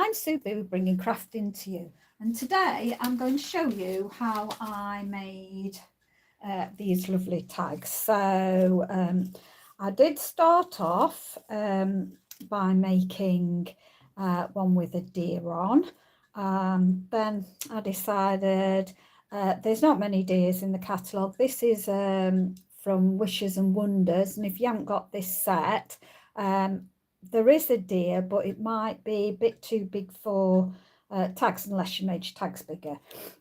I'm Sue Boo, bringing crafting to you, and today I'm going to show you how I made these lovely tags. So I did start off by making one with a deer on. Then I decided there's not many deers in the catalogue. This is from Wishes and Wonders, and if you haven't got this set, there is a deer, but it might be a bit too big for tags unless you made your tags bigger.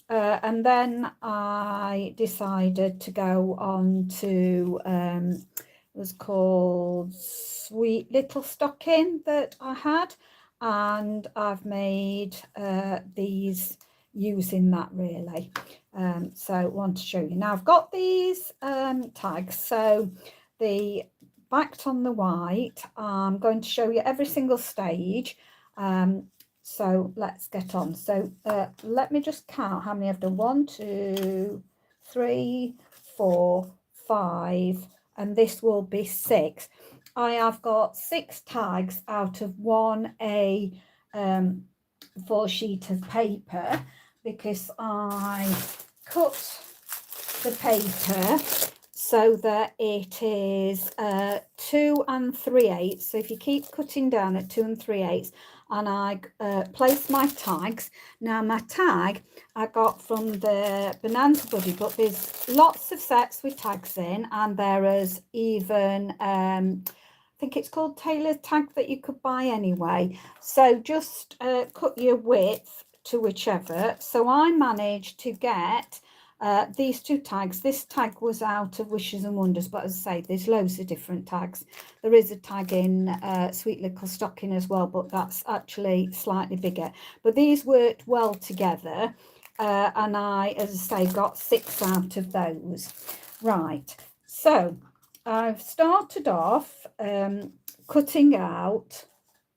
And then I decided to go on to it was called Sweet Little Stocking that I had, and I've made these using that really. So I want to show you now. I've got these tags, so the backed on the white. I'm going to show you every single stage. So let's get on. So let me just count how many I've done. 1, 2, 3, 4, 5, and this will be 6. I have got 6 tags out of 1 A4 sheet of paper, because I cut the paper so that it is 2 3/8. So if you keep cutting down at 2 3/8, and I place my tags. Now my tag I got from the Bonanza Buddy, but there's lots of sets with tags in, and there is even I think it's called Taylor's tag that you could buy anyway. So just cut your width to whichever. So I managed to get these 2 tags. This tag was out of Wishes and Wonders, but as I say, there's loads of different tags. There is a tag in Sweet Little Stocking as well, but that's actually slightly bigger. But these worked well together, and I, as I say, got 6 out of those. Right, so I've started off cutting out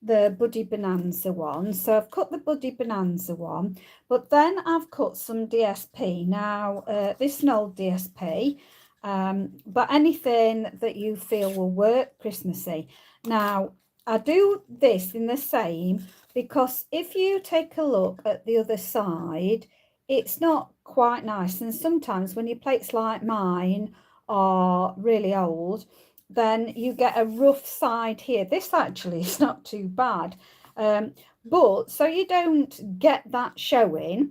the Buddy Bonanza one. So I've cut the Buddy Bonanza one, but then I've cut some DSP. Now this is an old DSP, but anything that you feel will work Christmassy. Now I do this in the same, because if you take a look at the other side, it's not quite nice, and sometimes when your plates like mine are really old, then you get a rough side here. This actually is not too bad, but so you don't get that showing,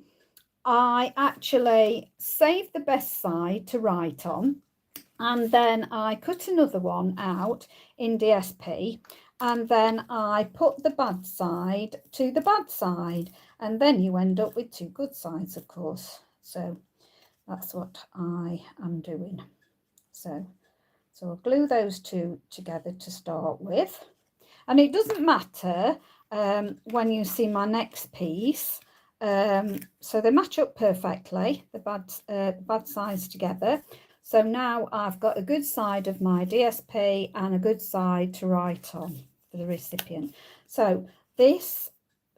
I actually save the best side to write on, and then I cut another one out in DSP, and then I put the bad side to the bad side, and then you end up with 2 good sides, of course. So that's what I am doing. So I'll glue those 2 together to start with. And it doesn't matter when you see my next piece. So they match up perfectly, the bad sides together. So now I've got a good side of my DSP and a good side to write on for the recipient. So this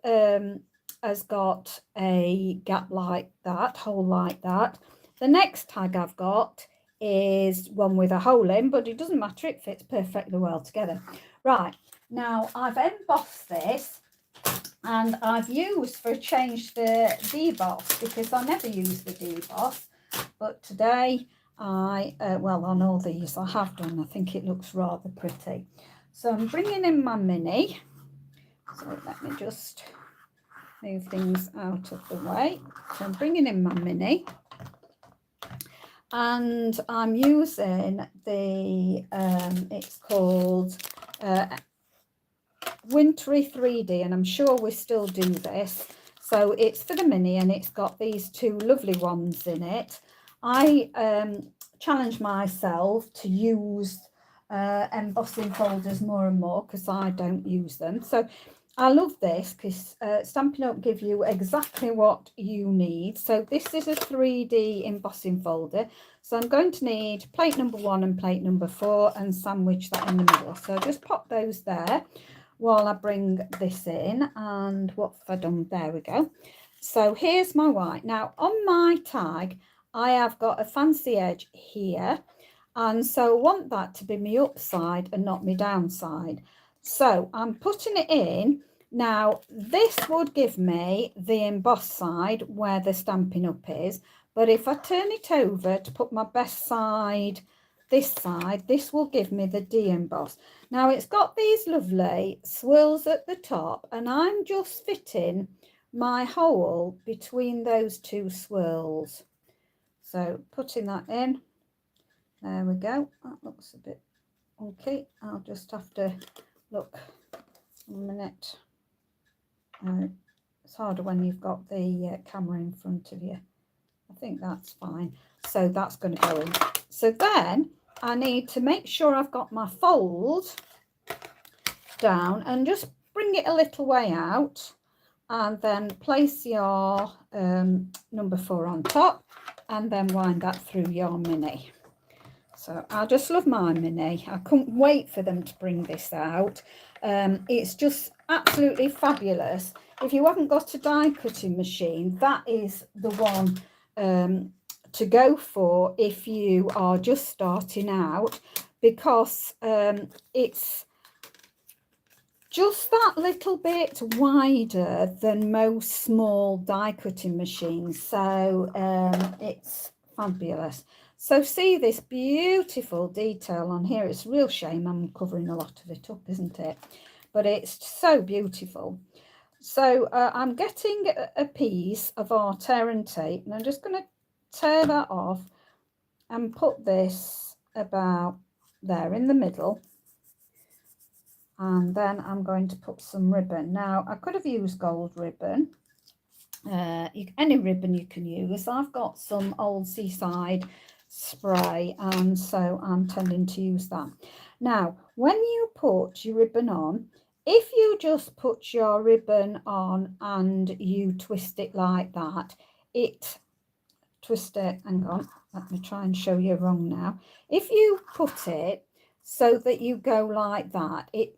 has got a gap like that, hole like that. The next tag I've got is one with a hole in, but it doesn't matter, it fits perfectly well together. Right, now I've embossed this, and I've used for a change the deboss, because I never use the deboss, but today I well, on all these I have done. I think it looks rather pretty. So I'm bringing in my mini, so let me just move things out of the way. So I'm bringing in my mini, and I'm using the it's called Wintry 3D, and I'm sure we still do this. So it's for the mini, and it's got these 2 lovely ones in it. I challenge myself to use embossing folders more and more, because I don't use them. So I love this, because Stampin' Up! Give you exactly what you need. So this is a 3D embossing folder. So I'm going to need plate number 1 and plate number 4, and sandwich that in the middle. So just pop those there while I bring this in. And what have I done? There we go. So here's my white. Now on my tag, I have got a fancy edge here, and so I want that to be my upside and not my downside. So I'm putting it in, Now, this would give me the embossed side where the Stampin' Up is, but if I turn it over to put my best side, this will give me the de-emboss. Now, it's got these lovely swirls at the top, and I'm just fitting my hole between those two swirls. So putting that in, there we go. That looks a bit okay. I'll just have to look a minute. It's harder when you've got the camera in front of you. I think that's fine. So that's going to go in. So then I need to make sure I've got my fold down and just bring it a little way out, and then place your number 4 on top, and then wind that through your mini. So I just love my mini. I couldn't wait for them to bring this out. It's just absolutely fabulous. If you haven't got a die cutting machine, that is the one to go for if you are just starting out, because it's just that little bit wider than most small die cutting machines. So it's fabulous. So see this beautiful detail on here. It's a real shame I'm covering a lot of it up, isn't it? But it's so beautiful. So I'm getting a piece of our tear and tape, and I'm just going to tear that off and put this about there in the middle. And then I'm going to put some ribbon. Now, I could have used gold ribbon. Any ribbon you can use. I've got some old Seaside spray, and so I'm tending to use that. Now, when you put your ribbon on, if you just put your ribbon on and you twist it like that, hang on, let me try and show you wrong now. If you put it so that you go like that, it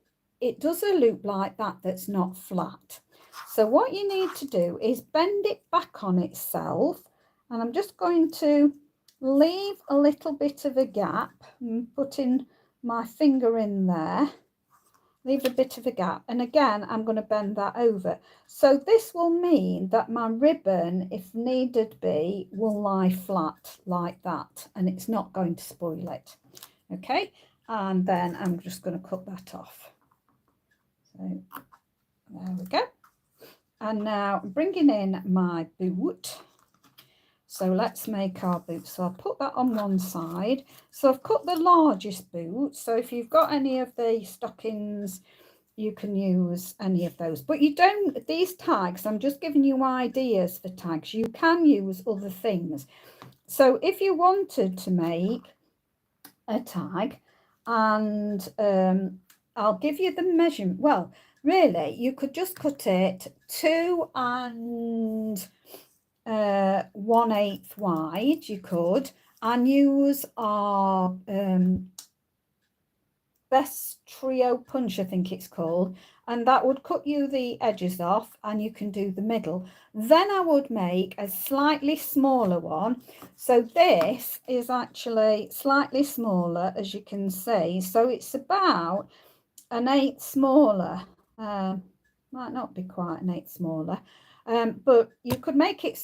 does a loop like that that's not flat. So what you need to do is bend it back on itself, and I'm just going to leave a little bit of a gap and putting my finger in there, leave a bit of a gap, and again I'm going to bend that over. So this will mean that my ribbon, if needed be, will lie flat like that, and it's not going to spoil it. Okay, and then I'm just going to cut that off. So there we go. And now I'm bringing in my boot. So let's make our boot. So I'll put that on one side. So I've cut the largest boot. So if you've got any of the stockings, you can use any of those. But you don't, these tags, I'm just giving you ideas for tags. You can use other things. So if you wanted to make a tag, and I'll give you the measurement. Well, really, you could just cut it 2 1/8 wide. You could, and use our Best Trio Punch, I think it's called, and that would cut you the edges off, and you can do the middle. Then I would make a slightly smaller one. So this is actually slightly smaller, as you can see. So it's about 1/8 smaller. Might not be quite 1/8 smaller, but you could make it,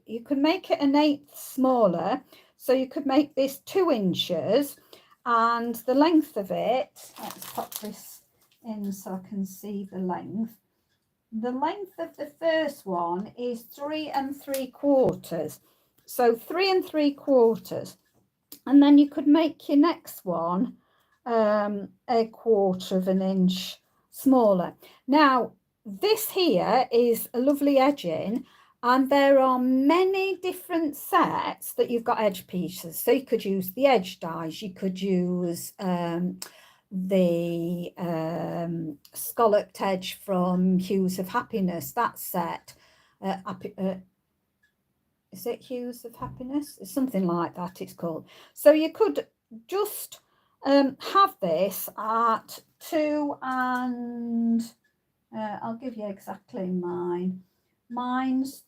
you could make it 1/8 smaller. So you could make this 2 inches, and the length of it, let's pop this in so I can see the length. The length of the first one is 3 3/4. So 3 3/4. And then you could make your next one 1/4 of an inch smaller. Now, this here is a lovely edging, and there are many different sets that you've got edge pieces. So you could use the edge dies, you could use the scalloped edge from Hues of Happiness, that set. Is it Hues of Happiness? It's something like that it's called. So you could just have this at 2 and I'll give you exactly mine. Mine's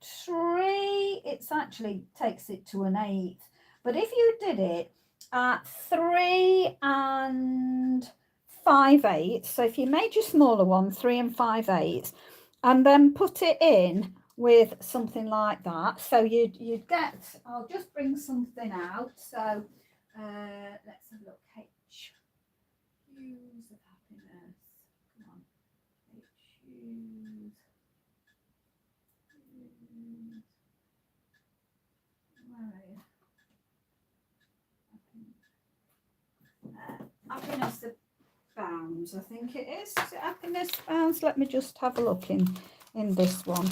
3, it's actually takes it to 1/8. But if you did it at 3 5/8. So if you made your smaller one 3 5/8, and then put it in with something like that, so you'd get, I'll just bring something out. So let's have a look. H, hues of happiness. Come on, H, hues. Where are you? Happiness Bounds, I think it is. Is it Happiness Bounds? Let me just have a look in this one.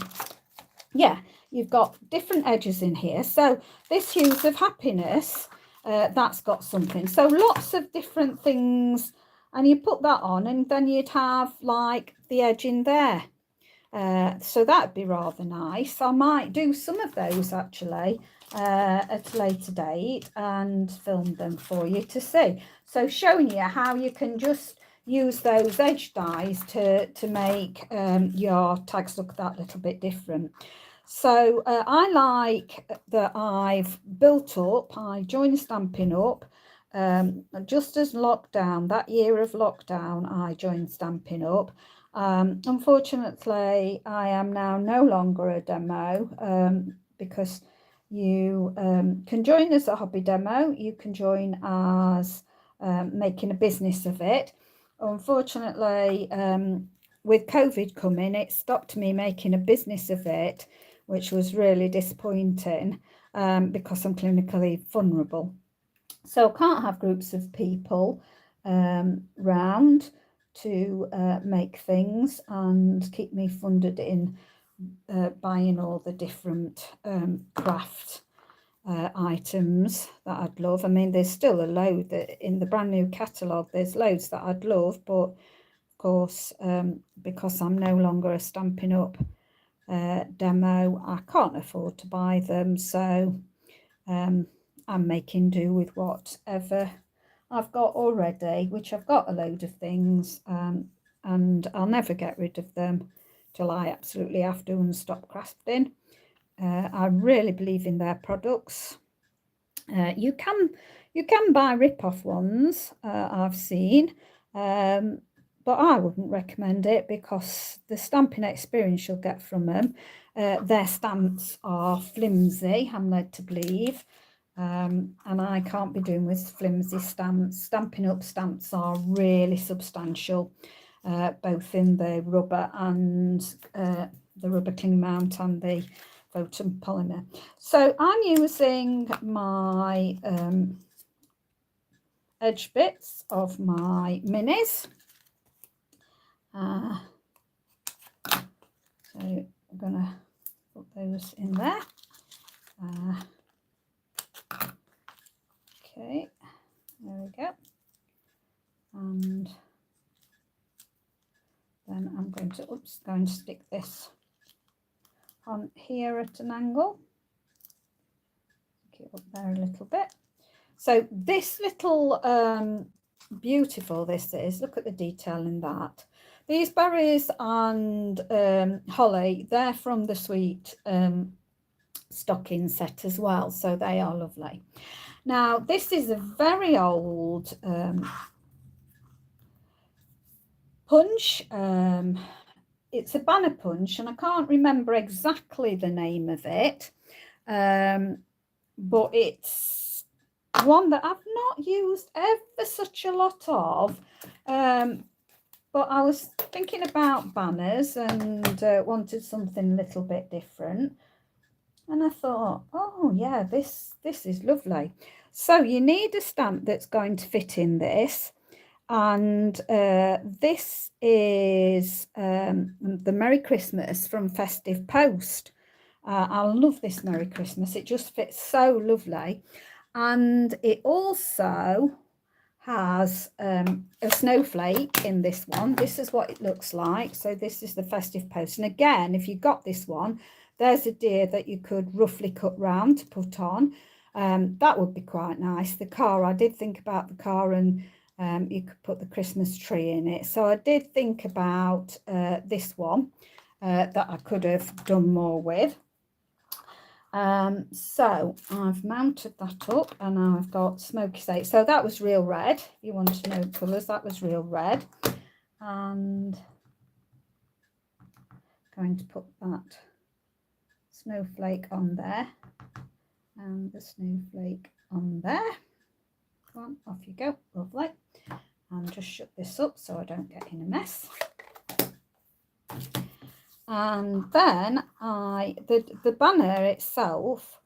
Yeah, you've got different edges in here. So this Hues of Happiness, that's got something. So lots of different things, and you put that on, and then you'd have like the edge in there. So that'd be rather nice. I might do some of those actually at a later date and film them for you to see. So showing you how you can just use those edge dies to make your tags look that little bit different. So I like that I've built up, I joined Stampin' Up! Just as lockdown, that year of lockdown, I joined Stampin' Up! Unfortunately, I am now no longer a demo because you can join as a hobby demo, you can join as making a business of it. Unfortunately, with COVID coming, it stopped me making a business of it, which was really disappointing because I'm clinically vulnerable. So I can't have groups of people round to make things and keep me funded in buying all the different craft items that I'd love. I mean, there's still a load that in the brand new catalogue, there's loads that I'd love, but of course, because I'm no longer a Stampin' Up! Demo, I can't afford to buy them. So I'm making do with whatever I've got already, which I've got a load of things, and I'll never get rid of them till I absolutely have to and stop crafting. I really believe in their products. You can buy rip-off ones, I've seen, but I wouldn't recommend it because the stamping experience you'll get from them, their stamps are flimsy, I'm led to believe. And I can't be doing with flimsy stamps. Stampin' Up! Stamps are really substantial, both in the rubber and the rubber cling mount and the photopolymer. So I'm using my edge bits of my minis. So I'm gonna put those in there. Okay, there we go. And then I'm going to stick this on here at an angle. Get up there a little bit. So this little beautiful this is, look at the detail in that. These berries and holly, they're from the sweet stocking set as well, so they are lovely. Now this is a very old punch. It's a banner punch, and I can't remember exactly the name of it, but it's one that I've not used ever such a lot of. But I was thinking about banners and wanted something a little bit different. And I thought, oh yeah, this is lovely. So you need a stamp that's going to fit in this. And this is the Merry Christmas from Festive Post. I love this Merry Christmas. It just fits so lovely. And it also has a snowflake in this one. This is what it looks like. So this is the Festive Post. And again, if you got this one, there's a deer that you could roughly cut round to put on. That would be quite nice. The car, I did think about the car, and you could put the Christmas tree in it. So I did think about this one that I could have done more with. So I've mounted that up, and I've got smoky slate. So that was real red. If you want to know colours, that was real red. And going to put that snowflake on there, and the snowflake on there. Come on, off you go. Lovely. And just shut this up so I don't get in a mess. And then the banner itself,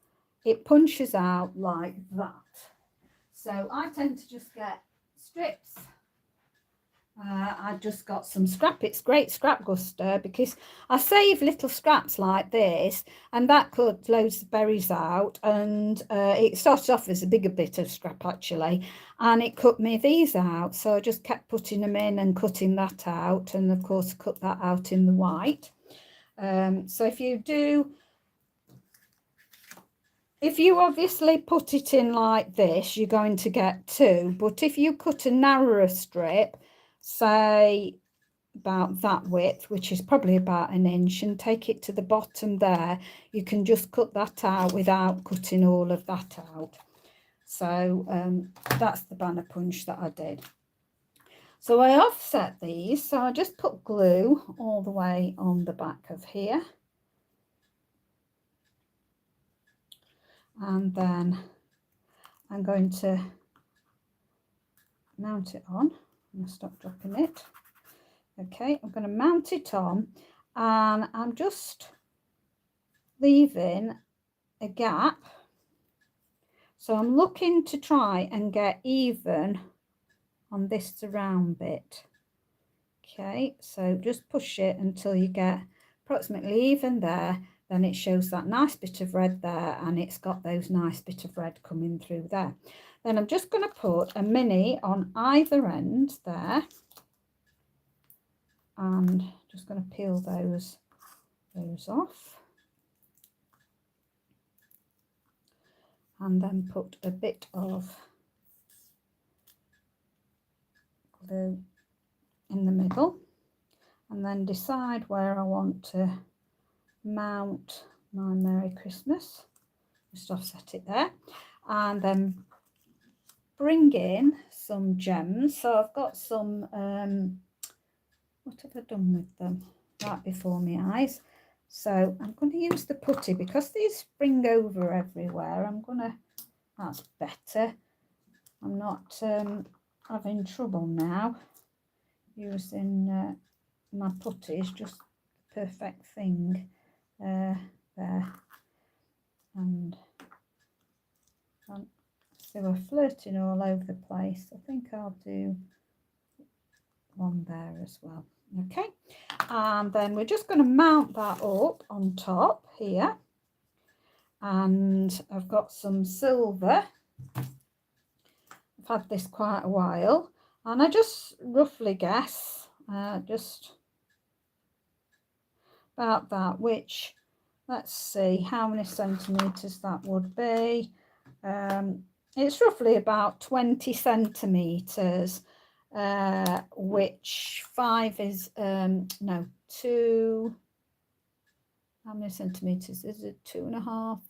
it punches out like that. So I tend to just get strips. I just got some scrap. It's great scrap guster because I save little scraps like this, and that cut loads of berries out, and it started off as a bigger bit of scrap actually, and it cut me these out. So I just kept putting them in and cutting that out, and of course cut that out in the white. So if you obviously put it in like this, you're going to get two. But if you cut a narrower strip, say about that width, which is probably about 1 inch, and take it to the bottom there, you can just cut that out without cutting all of that out. So that's the banner punch that I did. So I offset these, so I just put glue all the way on the back of here. And then I'm going to mount it on. I'm going to stop dropping it. Okay, I'm going to mount it on, and I'm just leaving a gap. So I'm looking to try and get even on this surround bit. Okay, so just push it until you get approximately even there. Then it shows that nice bit of red there, and it's got those nice bit of red coming through there. Then I'm just going to put a mini on either end there, and just going to peel those off, and then put a bit of glue in the middle, and then decide where I want to mount my Merry Christmas. Just offset it there, and then bring in some gems. So I've got some what have I done with them? Right before my eyes. So I'm going to use the putty because these spring over everywhere. That's better. I'm not having trouble now. Using my putty is just the perfect thing. There. And they were flirting all over the place. I think I'll do one there as well. Okay, and then we're just going to mount that up on top here, and I've got some silver. I've had this quite a while, and I just roughly guess just about that, which, let's see how many centimeters that would be. It's roughly about 20 centimeters, which 5 is no 2. How many centimeters is it? 2.5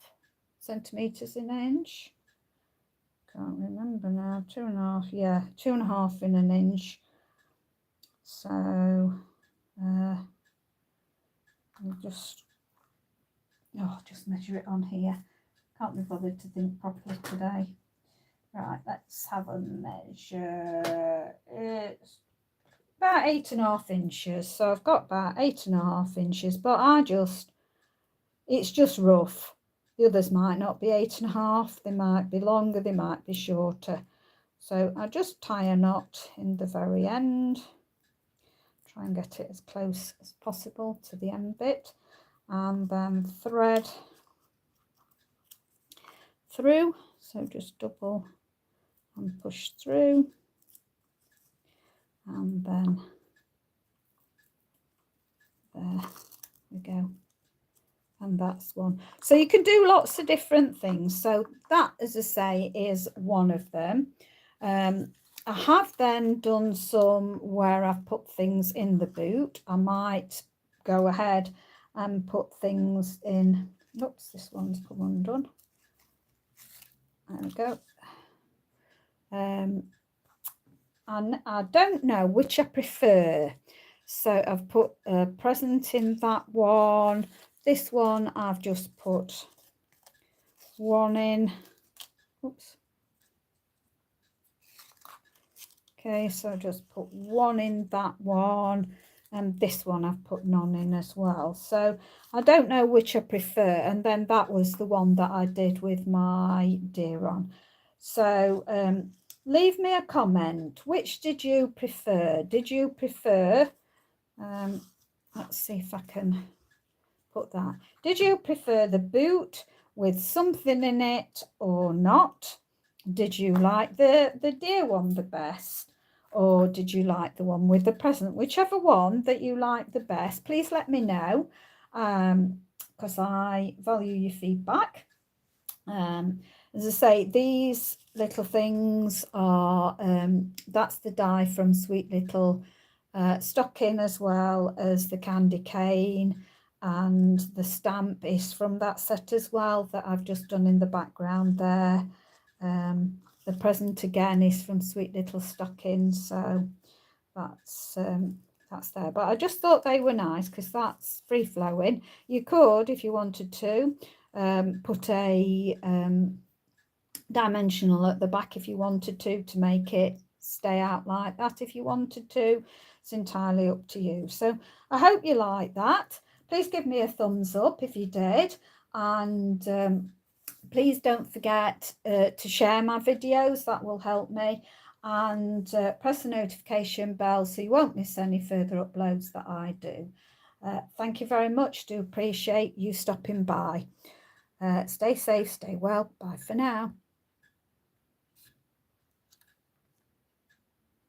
centimeters in an inch. Can't remember now. 2.5, yeah, 2.5 in an inch. So I'll just measure it on here. Can't be bothered to think properly today. Right, let's have a measure. It's about 8.5 inches. So I've got about 8.5 inches, but it's just rough. The others might not be 8.5. They might be longer, they might be shorter. So I just tie a knot in the very end. Try and get it as close as possible to the end bit, and then thread through. So just double and push through, and then there we go, and that's one. So you can do lots of different things. So that, as I say, is one of them. I have then done some where I've put things in the boot. I might go ahead and put things in Oops, this one's come undone. There we go. And I don't know which I prefer. So I've put a present in that one. This one I've just put one in. Oops. Okay, so just put one in that one, and this one I've put none in as well. So I don't know which I prefer, and then that was the one that I did with my deer on. So leave me a comment. Which did you prefer? Did you prefer, let's see if I can put that. Did you prefer the boot with something in it or not? Did you like the deer one the best, or did you like the one with the present? Whichever one that you like the best, please let me know, because I value your feedback. As I say, these little things are that's the die from Sweet Little Stocking, as well as the candy cane, and the stamp is from that set as well that I've just done in the background there. The present again is from Sweet Little Stocking, so that's there. But I just thought they were nice because that's free flowing. You could, if you wanted to, put a dimensional at the back if you wanted to make it stay out like that. If you wanted to, it's entirely up to you. So I hope you like that. Please give me a thumbs up if you did, and please don't forget to share my videos. That will help me, and press the notification bell so you won't miss any further uploads that I do. Thank you very much. Do appreciate you stopping by. Stay safe, stay well. Bye for now.